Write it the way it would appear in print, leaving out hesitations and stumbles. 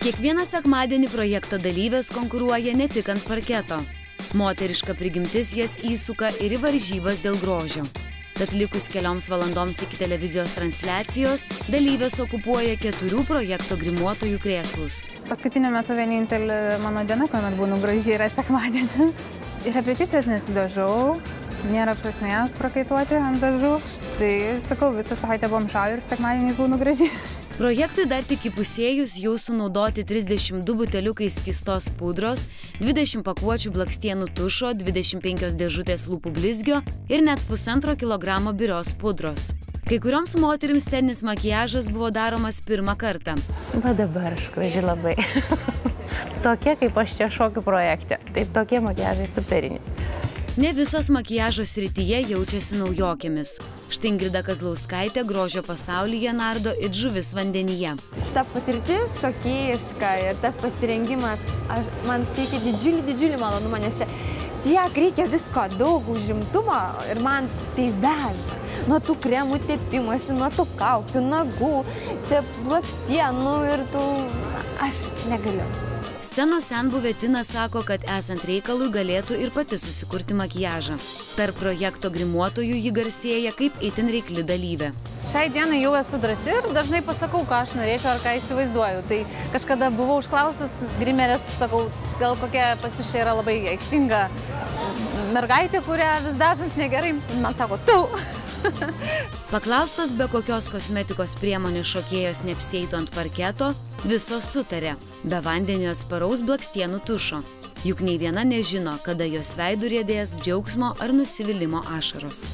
Kiekvieną sekmadienį projekto dalyvės konkuruoja ne tik ant parketo. Moteriška prigimtis jas įsuka ir į varžybas dėl grožio. Tad likus kelioms valandoms iki televizijos transliacijos, dalyvės okupuoja 4 projekto grimuotojų krėslus. Paskutiniu metu vienintelė mano diena, kuomet būnu graži, yra sekmadienis. Ir repeticijas nesidažau, nėra prasmės prakaituoti ant dažų. Tai, sakau, visą savaitę bomžauju ir sekmadieniais būnu graži. Projektui dar tik įpusėjus jau sunaudoti 32 buteliukai skystos pudros, 20 pakuočių blakstienų tušo, 25 dėžutės lūpų blizgio ir net 1,5 kilogramo birios pudros. Kai kurioms moterims sceninis makiažas buvo daromas pirmą kartą. Va dabar aš graži labai. Tokie, kaip aš čia šokių projekte. Tai tokie makiažai superiniai. Ne visos makiažo srityje jaučiasi naujokėmis. Štai Ingrida Kazlauskaitė grožio pasaulyje nardo it žuvis vandenyje. Šita patirtis šokėjiška ir tas pasirengimas man teikia didžiulį malonumą, nes čia tiek reikia visko, daug užimtumo ir man tai veža. Nuo tų kremų tepimosi, nuo tų kaukių, nagų, čia blakstienų ir tų... aš negaliu. Scenos senbuvė Tina sako, kad esant reikalui galėtų ir pati susikurti makiažą. Tarp projekto grimuotojų ji garsėja kaip itin reikli dalyvė. Šiai dienai jau esu drąsi ir dažnai pasakau, ką aš norėčiau ar ką įsivaizduoju. Tai kažkada buvau užklausus grimerės, sakau, gal kokia pas jūs čia yra labai aikštinga mergaitė, kurią vis dažant negerai. Man sako, tu! Paklaustos, be kokios kosmetikos priemonės šokėjos neapsieitų ant parketo, visos sutarė be vandeniu atsparaus blakstienų tušo. Juk nei viena nežino, kada jos veidu riedės džiaugsmo ar nusivylimo ašaros.